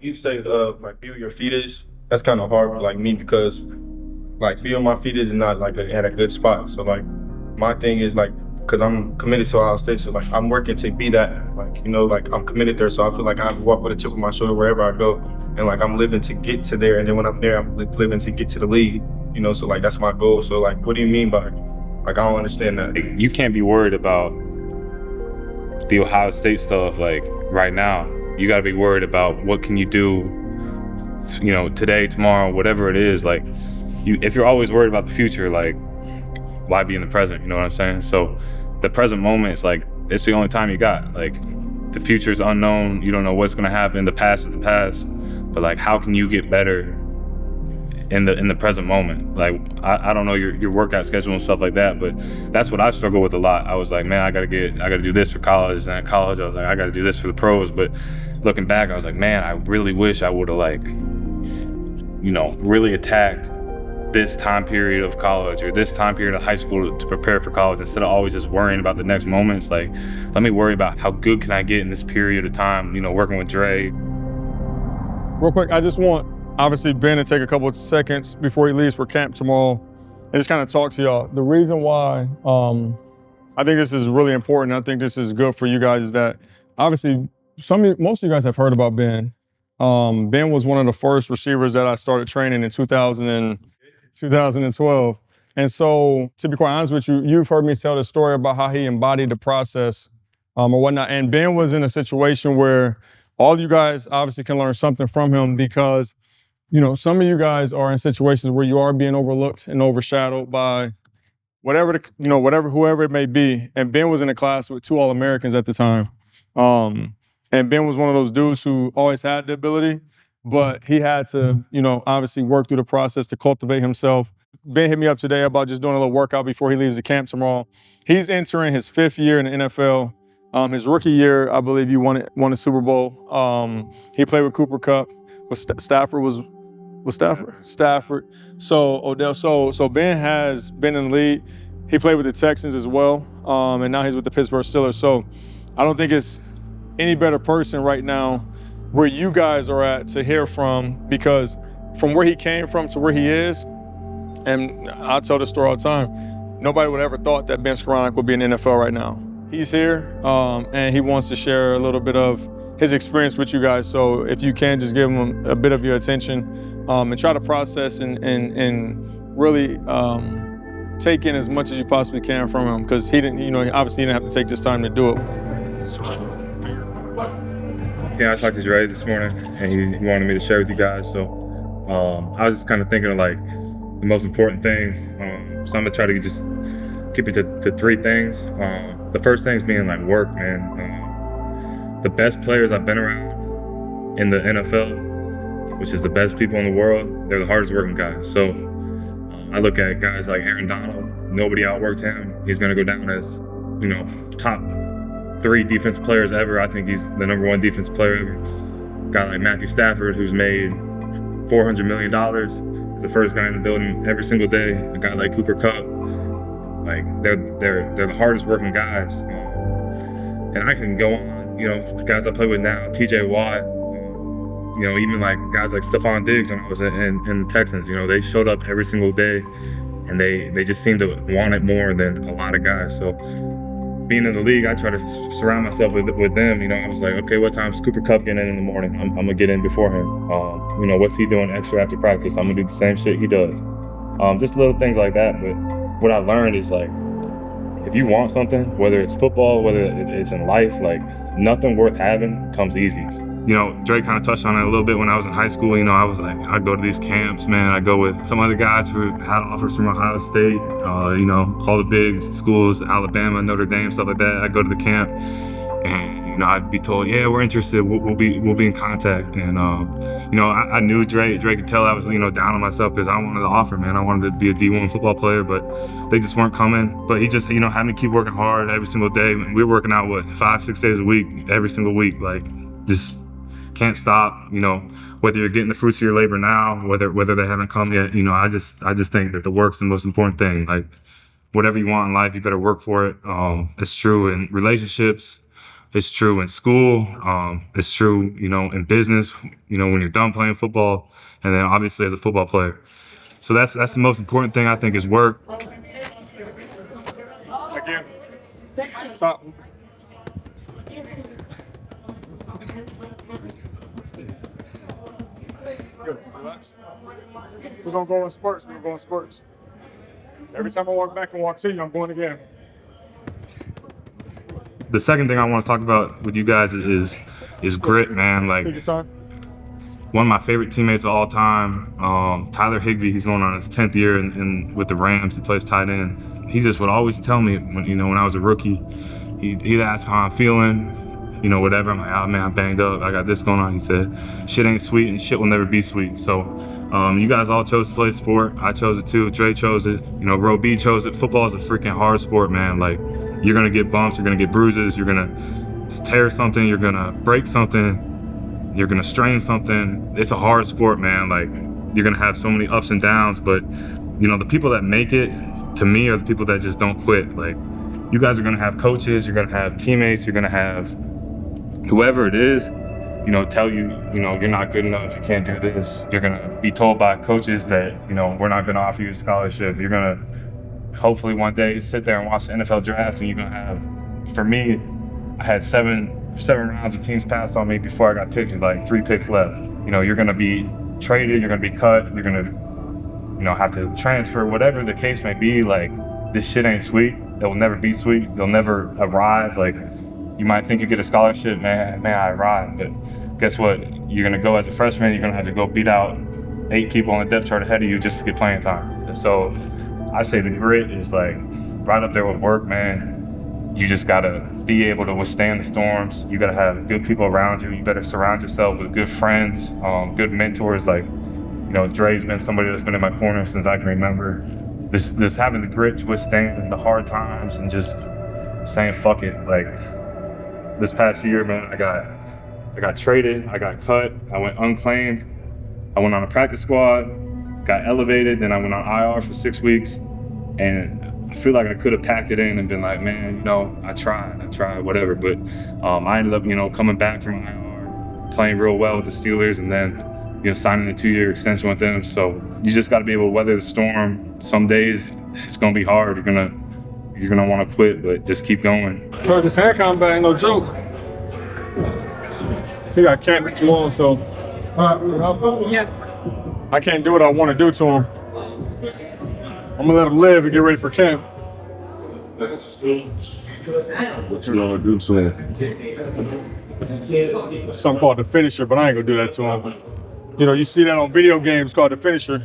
You say like be where your feet is. That's kind of hard for like me because like be where my feet is not like at a good spot. So like my thing is like because I'm committed to Ohio State, so like I'm working to be that. Like like I'm committed there, so I feel like I walk with a chip on my shoulder wherever I go, and like I'm living to get to there. And then when I'm there, I'm living to get to the league. So like that's my goal. So like, what do you mean by like I don't understand that? You can't be worried about the Ohio State stuff like right now. You got to be worried about what can you do, today, tomorrow, whatever it is. Like, if you're always worried about the future, like, why be in the present? You know what I'm saying? So, the present moment is like it's the only time you got. Like, the future is unknown. You don't know what's gonna happen. The past is the past. But like, how can you get better in the present moment? Like, I don't know your workout schedule and stuff like that, but that's what I struggle with a lot. I was like, man, I gotta do this for college, and at college I was like, I gotta do this for the pros. But looking back, I was like, man, I really wish I would have really attacked this time period of college or this time period of high school to prepare for college instead of always just worrying about the next moments. Like, let me worry about how good can I get in this period of time, working with Dre. Real quick, I just want obviously Ben to take a couple of seconds before he leaves for camp tomorrow and just kind of talk to y'all. The reason why I think this is really important, I think this is good for you guys, is that obviously most of you guys have heard about Ben. Ben was one of the first receivers that I started training in 2012. And so, to be quite honest with you, you've heard me tell the story about how he embodied the process or whatnot. And Ben was in a situation where all you guys obviously can learn something from him because, some of you guys are in situations where you are being overlooked and overshadowed by whoever it may be. And Ben was in a class with 2 All-Americans at the time. And Ben was one of those dudes who always had the ability, but he had to, obviously work through the process to cultivate himself. Ben hit me up today about just doing a little workout before he leaves the camp tomorrow. He's entering his 5th year in the NFL. His rookie year, I believe you won a Super Bowl. He played with Cooper Kupp. Stafford. So Odell. So Ben has been in the league. He played with the Texans as well. And now he's with the Pittsburgh Steelers. So I don't think it's any better person right now where you guys are at to hear from, because from where he came from to where he is, and I tell this story all the time, nobody would ever thought that Ben Skowronek would be in the NFL right now. He's here, and he wants to share a little bit of his experience with you guys. So if you can, just give him a bit of your attention and try to process and really take in as much as you possibly can from him, because he didn't, obviously he didn't have to take this time to do it. Yeah, I talked to Dre this morning, and he wanted me to share with you guys. So I was just kind of thinking of like the most important things. So I'm gonna try to just keep it to 3 things. The first thing's being like work, man. The best players I've been around in the NFL, which is the best people in the world, they're the hardest working guys. So I look at guys like Aaron Donald. Nobody outworked him. He's gonna go down as, top 3 defense players ever. I think he's the number 1 defense player ever. A guy like Matthew Stafford, who's made $400 million, is the first guy in the building every single day. A guy like Cooper Kupp, like they're the hardest working guys. And I can go on, guys I play with now, T.J. Watt, even like guys like Stephon Diggs when I was in the Texans. They showed up every single day, and they just seem to want it more than a lot of guys. So being in the league, I try to surround myself with them. I was like, okay, what time's Cooper Kupp getting in the morning? I'm gonna get in before him. What's he doing extra after practice? I'm gonna do the same shit he does. Just little things like that. But what I learned is like, if you want something, whether it's football, whether it's in life, like nothing worth having comes easy. Dre kind of touched on it a little bit when I was in high school. I was like, I'd go to these camps, man. I go with some other guys who had offers from Ohio State, all the big schools, Alabama, Notre Dame, stuff like that. I'd go to the camp, and I'd be told, yeah, we're interested. We'll be in contact. And I knew Dre. Dre could tell I was down on myself because I wanted to offer, man. I wanted to be a D1 football player, but they just weren't coming. But he just had me keep working hard every single day. We were working out 5-6 days a week, every single week, like just can't stop. Whether you're getting the fruits of your labor now, whether they haven't come yet. I just think that the work's the most important thing. Like, whatever you want in life, you better work for it. It's true in relationships. It's true in school. It's true, in business, when you're done playing football, and then obviously as a football player. So that's the most important thing, I think, is work. Again, top. Good, relax. We're gonna go in spurts. Every time I walk back and walk to you, I'm going again. The second thing I want to talk about with you guys is grit, man. Like, take your time. One of my favorite teammates of all time, Tyler Higbee. He's going on his 10th year in with the Rams. He plays tight end. He just would always tell me when I was a rookie, he'd ask how I'm feeling, whatever. I'm like, oh man, I'm banged up. I got this going on. He said, shit ain't sweet and shit will never be sweet. So you guys all chose to play sport. I chose it too. Dre chose it. Ro B chose it. Football is a freaking hard sport, man. Like, you're gonna get bumps, you're gonna get bruises, you're gonna tear something, you're gonna break something, you're gonna strain something. It's a hard sport, man. Like, you're gonna have so many ups and downs, but the people that make it, to me, are the people that just don't quit. Like, you guys are gonna have coaches, you're gonna have teammates, you're gonna have whoever it is, tell you, you're not good enough, you can't do this. You're gonna be told by coaches that, we're not gonna offer you a scholarship. You're gonna hopefully one day sit there and watch the NFL draft, and you're gonna have, for me, I had seven rounds of teams passed on me before I got picked with like 3 picks left. You're gonna be traded, you're gonna be cut, you're gonna, have to transfer, whatever the case may be. Like, this shit ain't sweet. It will never be sweet. It'll never arrive. Like, you might think you get a scholarship, man, I arrived, but guess what? You're gonna go as a freshman, you're gonna have to go beat out 8 people on the depth chart ahead of you just to get playing time. So I say the grit is like right up there with work, man. You just gotta be able to withstand the storms. You gotta have good people around you. You better surround yourself with good friends, good mentors. Like, Dre's been somebody that's been in my corner since I can remember. This having the grit to withstand the hard times and just saying fuck it. Like, this past year, man, I got traded, I got cut, I went unclaimed, I went on a practice squad, got elevated, then I went on IR for 6 weeks, and I feel like I could have packed it in and been like, man, I tried, whatever. But I ended up, coming back from IR, playing real well with the Steelers, and then, signing a 2-year extension with them. So you just got to be able to weather the storm. Some days it's gonna be hard. You're gonna want to quit, but just keep going. Bro, this hand combat ain't no joke. He got camp tomorrow, so Yeah. I can't do what I want to do to him. I'm gonna let him live and get ready for camp. What you gonna do to him? Something called the finisher, but I ain't gonna do that to him. You see that on video games called the finisher.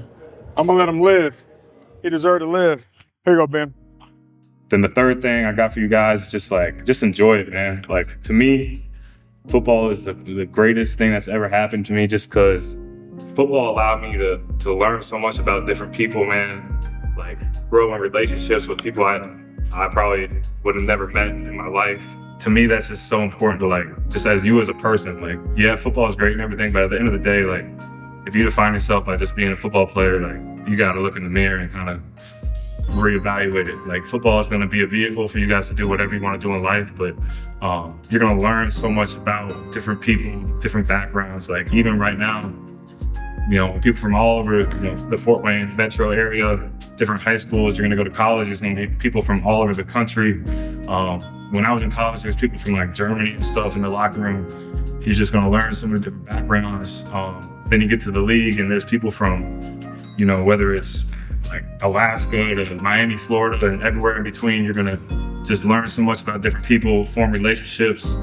I'm gonna let him live. He deserved to live. Here you go, Ben. Then the third thing I got for you guys is just enjoy it, man. Like, to me, football is the greatest thing that's ever happened to me, just because football allowed me to learn so much about different people, man. Like, grow my relationships with people I probably would have never met in my life. To me, that's just so important to, like, just as you as a person. Like, yeah, football is great and everything, but at the end of the day, like, if you define yourself by just being a football player, like, you gotta look in the mirror and kind of reevaluate it. Like, football is going to be a vehicle for you guys to do whatever you want to do in life, but you're going to learn so much about different people, different backgrounds. Like, even right now, people from all over the Fort Wayne metro area, different high schools. You're going to go to college, there's going to be people from all over the country. When I was in college, there's people from like Germany and stuff in the locker room. You're just going to learn so many different backgrounds. Then you get to the league and there's people from, whether it's like Alaska to Miami, Florida, and everywhere in between. You're gonna just learn so much about different people, form relationships,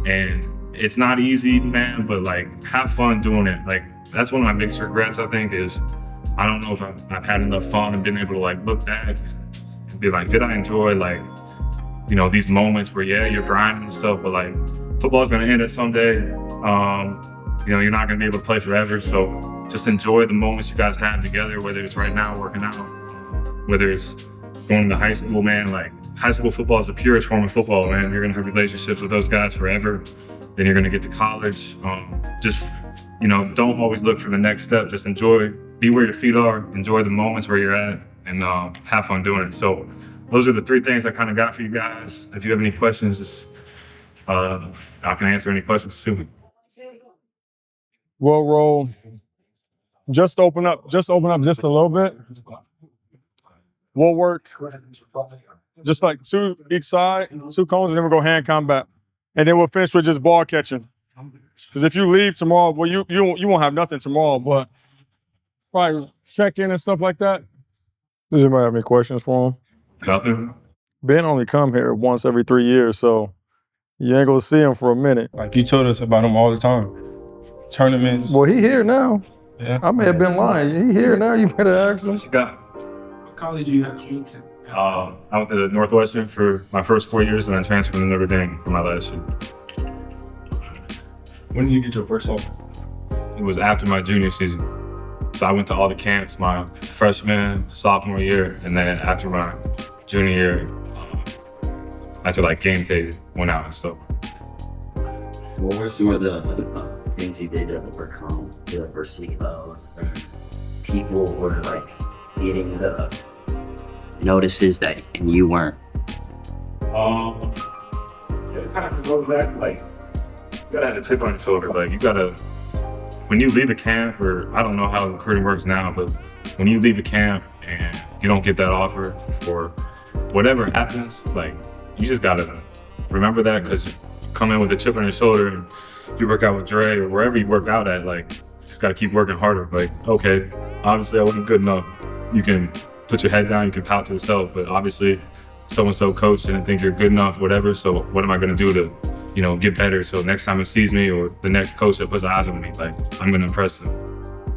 and it's not easy, man, but like, have fun doing it. Like, that's one of my biggest regrets, I think, is I don't know if I've had enough fun and been able to like look back and be like, did I enjoy like, these moments where, yeah, you're grinding and stuff, but like, football's gonna end it someday. You're not gonna be able to play forever, so just enjoy the moments you guys have together, whether it's right now working out, whether it's going to high school, man. Like, high school football is the purest form of football, man. You're gonna have relationships with those guys forever. Then you're gonna get to college. Don't always look for the next step. Just enjoy, be where your feet are, enjoy the moments where you're at, and have fun doing it. So those are the 3 things I kind of got for you guys. If you have any questions, just I can answer any questions too. We'll roll. Just open up just a little bit. We'll work just like two each side, 2 cones, and then we'll go hand combat. And then we'll finish with just ball catching. Because if you leave tomorrow, well, you won't have nothing tomorrow, but probably check in and stuff like that. Does anybody have any questions for him? Nothing. Ben only come here once every 3 years, so you ain't gonna see him for a minute. Like you told us about him all the time. Tournaments. Well, he here now. Yeah. I may have been lying. He here now. You better ask him. What you got? What college do you have to go to? I went to Northwestern for my first 4 years and then transferred to Notre Dame for my last year. When did you get your first offer? It was after my junior season. So I went to all the camps my freshman, sophomore year, and then after my junior year, after like game day, went out and stuff. What were some of the things you did to overcome the adversity of people were like getting the notices that and you weren't? It kind of goes back like you gotta have a chip on your shoulder. Like you gotta, when you leave a camp, or I don't know how recruiting works now, but when you leave a camp and you don't get that offer or whatever happens, like you just gotta remember that, because you come in with a chip on your shoulder and you work out with Dre or wherever you work out at, like just gotta keep working harder. Like, okay, obviously I wasn't good enough. You can put your head down, you can pout to yourself, but obviously so-and-so coach didn't think you're good enough, whatever, so what am I gonna do to, you know, get better so next time he sees me or the next coach that puts eyes on me, like I'm gonna impress him.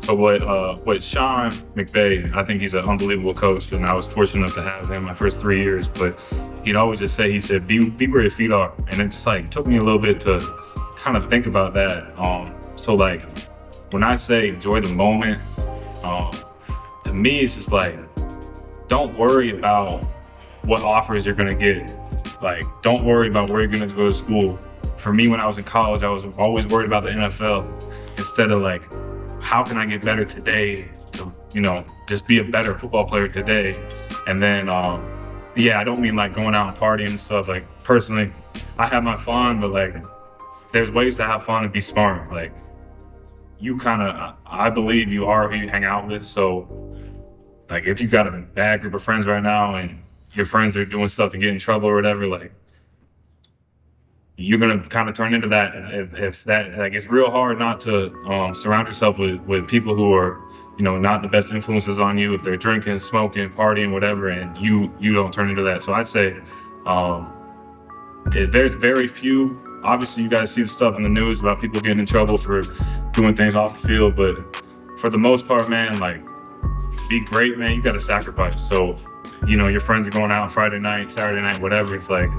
So what Sean McVay, I think he's an unbelievable coach, and I was fortunate enough to have him my first 3 years, but he'd always just say, he said, be where your feet are. And it just like took me a little bit to kind of think about that. So like when I say enjoy the moment, to me it's just like, don't worry about what offers you're gonna get. Like, don't worry about where you're gonna go to school. For me, when I was in college, I was always worried about the NFL instead of like, how can I get better today to, you know, just be a better football player today. And then, yeah, I don't mean like going out and partying and stuff. Like personally, I have my fun, but like, there's ways to have fun and be smart. Like you kind of, I believe you are who you hang out with. So like if you got a bad group of friends right now and your friends are doing stuff to get in trouble or whatever, like you're gonna kind of turn into that. If that, like, it's real hard not to surround yourself with people who are, you know, not the best influences on you. If they're drinking, smoking, partying, whatever, and you don't turn into that. So I'd say there's very few. Obviously, you guys see the stuff in the news about people getting in trouble for doing things off the field, but for the most part, man, like to be great, man, you got to sacrifice. So, you know, your friends are going out Friday night, Saturday night, whatever. It's like,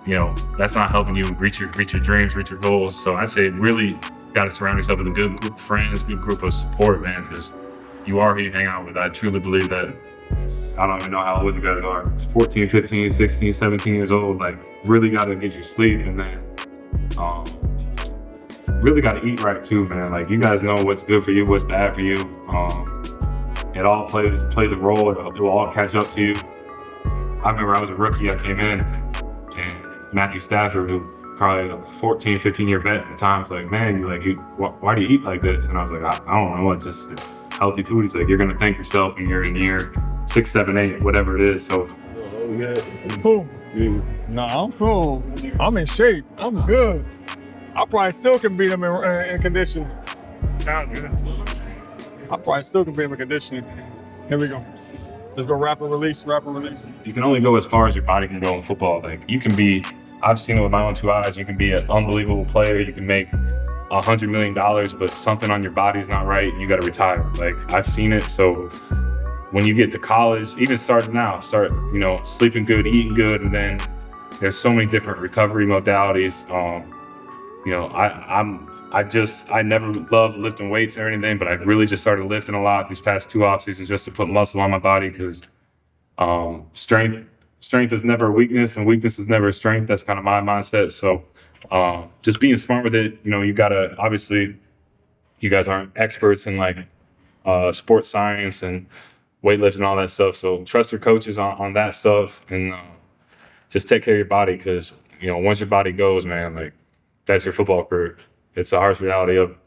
you know, that's not helping you reach your dreams, reach your goals. So I say really got to surround yourself with a good group of friends, good group of support, man, because you are who you hang out with. I truly believe that. I don't even know how old you guys are. 14, 15, 16, 17 years old. Like, really got to get your sleep, and then really got to eat right too, man. Like, you guys know what's good for you, what's bad for you. It all plays a role. It will all catch up to you. I remember I was a rookie. I came in, and Matthew Stafford, who probably a 14, 15-year vet at the time, was like, man, why do you eat like this? And I was like, I don't know. It's healthy food. He's like, you're gonna thank yourself when you're in year 6, 7, 8, whatever it is. So. Cool. Nah, I'm full. I'm in shape. I'm good. I probably still can beat him in conditioning. Sounds good. I probably still can beat him in conditioning. Here we go. Let's go rapid release. You can only go as far as your body can go in football. Like, you can be, I've seen it with my own 2 eyes, you can be an unbelievable player, you can make $100 million, but something on your body's not right, you gotta retire. Like, I've seen it. So when you get to college, even starting now, you know, sleeping good, eating good, and then there's so many different recovery modalities. You know, I never loved lifting weights or anything, but I really just started lifting a lot these past 2 off seasons just to put muscle on my body, because strength is never a weakness and weakness is never a strength. That's kind of my mindset. So just being smart with it. You know, you gotta, obviously you guys aren't experts in like sports science and weightlifting and all that stuff. So trust your coaches on that stuff, and just take care of your body, because once your body goes, man, like that's your football career. It's the harsh reality of it.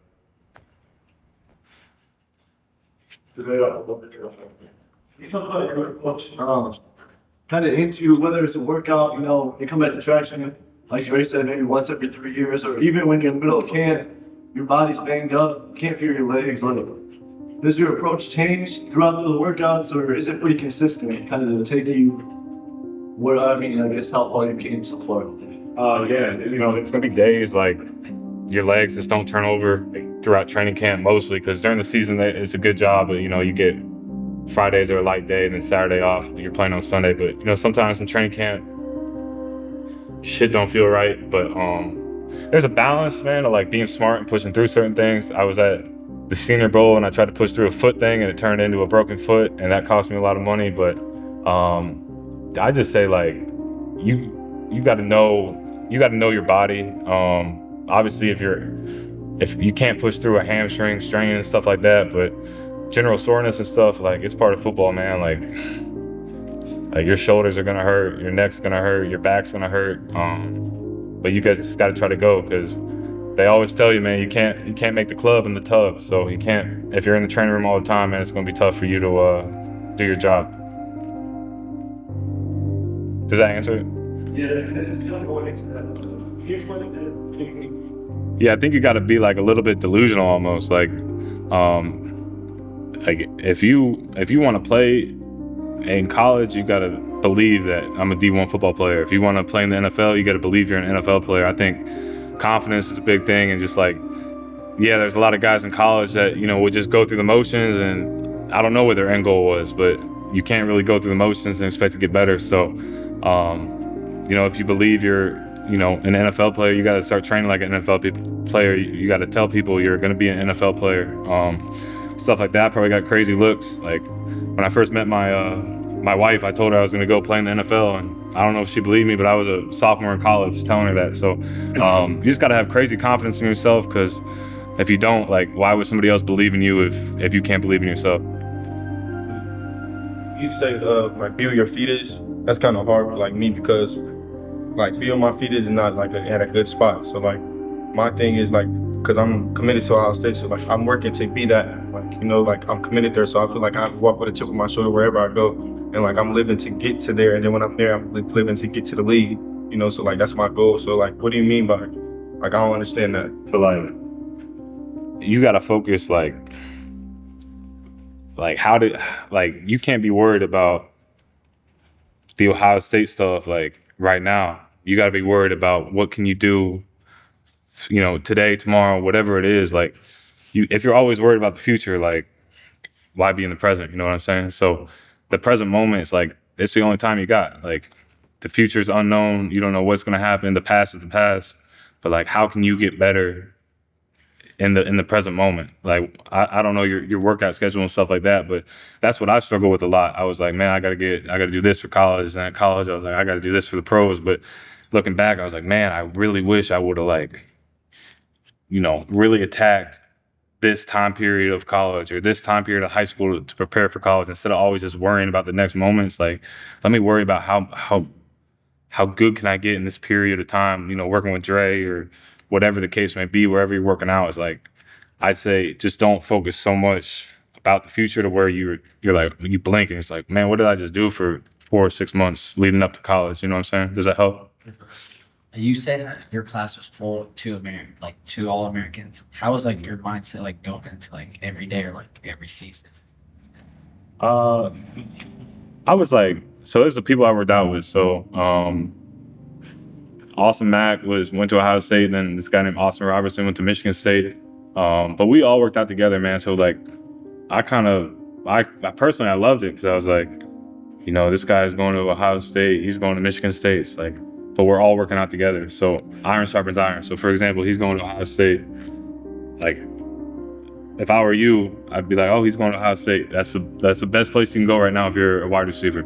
You talk about your coach, kind of into whether it's a workout, you come back to traction, like Dre said, maybe once every 3 years, or even when you're in the middle of camp, your body's banged up, you can't feel your legs. Like, does your approach change throughout the workouts, or is it pretty consistent, kind of to take you I guess how far you came so far? Yeah, there's gonna be days like your legs just don't turn over throughout training camp mostly, because during the season it's a good job, but you get Fridays are a light day and then Saturday off. You're playing on Sunday, but sometimes in training camp shit don't feel right. But there's a balance, man, of like being smart and pushing through certain things. I was at the Senior Bowl and I tried to push through a foot thing and it turned into a broken foot, and that cost me a lot of money. But I just say, like, you got to know your body. Obviously, if you can't push through a hamstring strain and stuff like that, but general soreness and stuff, like, it's part of football, man. Like your shoulders are gonna hurt, your neck's gonna hurt, your back's gonna hurt. But you guys just got to try to go, because they always tell you, man, you can't make the club in the tub. So you can't, if you're in the training room all the time, man, it's gonna be tough for you to do your job. Does that answer it? Yeah, it's kind of going into that. Can you explain it? Yeah, I think you got to be like a little bit delusional almost. Like if you want to play in college, you got to believe that I'm a D1 football player. If you want to play in the NFL, you got to believe you're an NFL player. I think confidence is a big thing, and just like, yeah, there's a lot of guys in college that would just go through the motions, and I don't know what their end goal was, but you can't really go through the motions and expect to get better. So if you believe you're an NFL player, you got to start training like an NFL player. You got to tell people you're going to be an NFL player. Stuff like that. Probably got crazy looks. Like when I first met my wife, I told her I was going to go play in the NFL, and I don't know if she believed me, but I was a sophomore in college telling her that. So you just got to have crazy confidence in yourself, because if you don't, like, why would somebody else believe in you if you can't believe in yourself? You say like be where your feet is. That's kind of hard for like me, because like being on my feet is not like at a good spot. So like my thing is like, because I'm committed to Ohio State, so like I'm working to be that. Like like I'm committed there, so I feel like I walk with a chip on my shoulder wherever I go, and like I'm living to get to there. And then when I'm there, I'm living to get to the league. So like that's my goal. So like, what do you mean by like I don't understand that? So like you got to focus like you can't be worried about the Ohio State stuff like right now. You got to be worried about what can you do, today, tomorrow, whatever it is. Like if you're always worried about the future, like why be in the present? You know what I'm saying? So the present moment is like, it's the only time you got. Like the future is unknown. You don't know what's going to happen. The past is the past. But like, how can you get better in the present moment? Like I don't know your workout schedule and stuff like that, but that's what I struggle with a lot. I was like, man, I gotta do this for college, and at college I was like, I gotta do this for the pros. But looking back, I was like, man, I really wish I would have really attacked this time period of college or this time period of high school to prepare for college, instead of always just worrying about the next moments. Like, let me worry about how good can I get in this period of time, working with Dre or whatever the case may be, wherever you're working out. Is like, I'd say just don't focus so much about the future to where you're like, you blink and it's like, man, what did I just do for 4 or 6 months leading up to college? You know what I'm saying? Does that help? You said your class was full of two All-Americans. How was like your mindset like going into like every day or like every season? I was like, so there's the people I worked out with. So Austin Mack went to Ohio State, and then this guy named Austin Robertson went to Michigan State. But we all worked out together, man. So like, I personally, I loved it, because I was like, this guy's going to Ohio State, he's going to Michigan State. It's like, but we're all working out together. So iron sharpens iron. So for example, he's going to Ohio State. Like, if I were you, I'd be like, oh, he's going to Ohio State. That's the best place you can go right now if you're a wide receiver.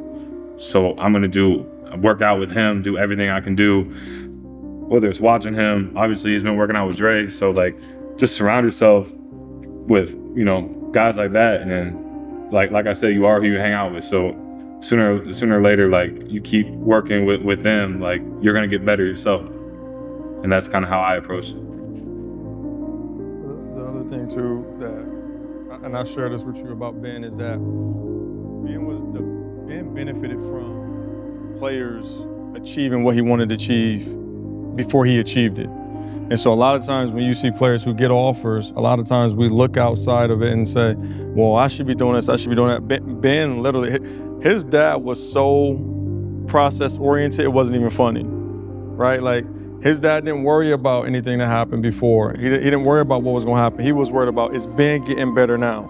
So I'm going to work out with him, do everything I can do, whether it's watching him. Obviously, he's been working out with Dre. So like, just surround yourself with, guys like that. And then like I said, you are who you hang out with. So sooner or later, like, you keep working with them, like, you're gonna get better yourself. And that's kind of how I approach it. The other thing too that, and I share this with you about Ben, is that Ben benefited from players achieving what he wanted to achieve before he achieved it. And so a lot of times when you see players who get offers, a lot of times we look outside of it and say, well, I should be doing this, I should be doing that. Ben literally, his dad was so process oriented, it wasn't even funny, right? Like, his dad didn't worry about anything that happened before. He didn't worry about what was gonna happen. He was worried about, is Ben getting better now?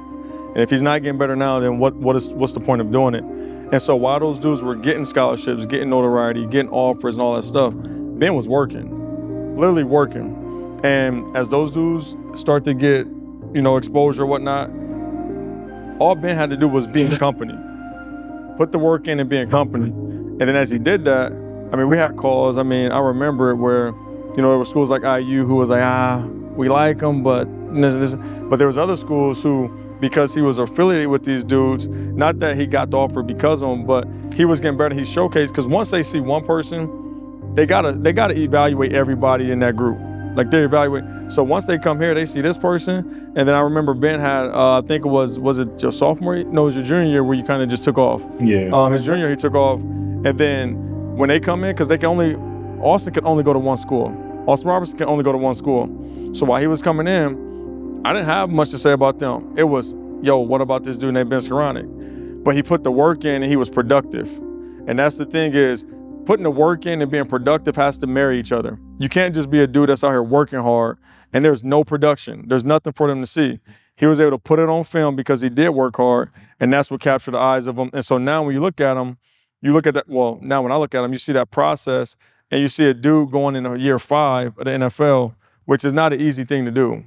And if he's not getting better now, then what's the point of doing it? And so while those dudes were getting scholarships, getting notoriety, getting offers and all that stuff, Ben was working, literally working. And as those dudes start to get, exposure or whatnot, all Ben had to do was be in company. Put the work in and be in company. And then as he did that, we had calls. I remember it where, there were schools like IU who was like, we like him, but there was other schools who, because he was affiliated with these dudes, not that he got the offer because of them, but he was getting better. He showcased, because once they see one person, they gotta evaluate everybody in that group. Like, they evaluate. So once they come here, they see this person. And then I remember Ben had, I think it was it your sophomore year? No, it was your junior year where you kind of just took off. Yeah. His junior year, he took off. And then when they come in, because Austin could only go to one school. Austin Robertson can only go to one school. So while he was coming in, I didn't have much to say about them. It was, yo, what about this dude named Ben Skowronek? But he put the work in and he was productive. And that's the thing, is putting the work in and being productive has to marry each other. You can't just be a dude that's out here working hard and there's no production. There's nothing for them to see. He was able to put it on film because he did work hard, and that's what captured the eyes of him. And so now when you look at him, now when I look at him, you see that process, and you see a dude going into year 5 of the NFL, which is not an easy thing to do.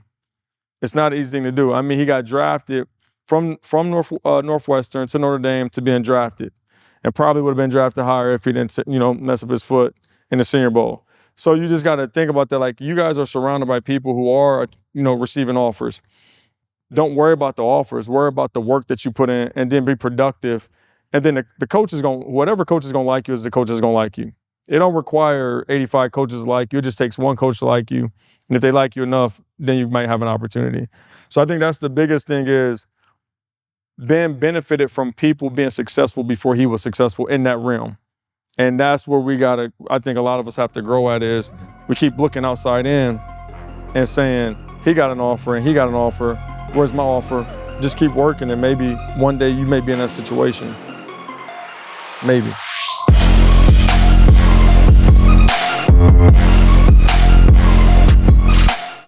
It's not an easy thing to do. He got drafted from Northwestern to Notre Dame to being drafted, and probably would have been drafted higher if he didn't, mess up his foot in the Senior Bowl. So you just got to think about that. Like, you guys are surrounded by people who are, receiving offers. Don't worry about the offers. Worry about the work that you put in, and then be productive. And then the coach is whatever coach is going to like you is the coach is going to like you. It don't require 85 coaches to like you. It just takes one coach to like you. And if they like you enough, then you might have an opportunity. So I think that's the biggest thing, is Ben benefited from people being successful before he was successful in that realm. And that's where I think a lot of us have to grow at, is we keep looking outside in and saying, he got an offer and he got an offer. Where's my offer? Just keep working, and maybe one day you may be in that situation. Maybe.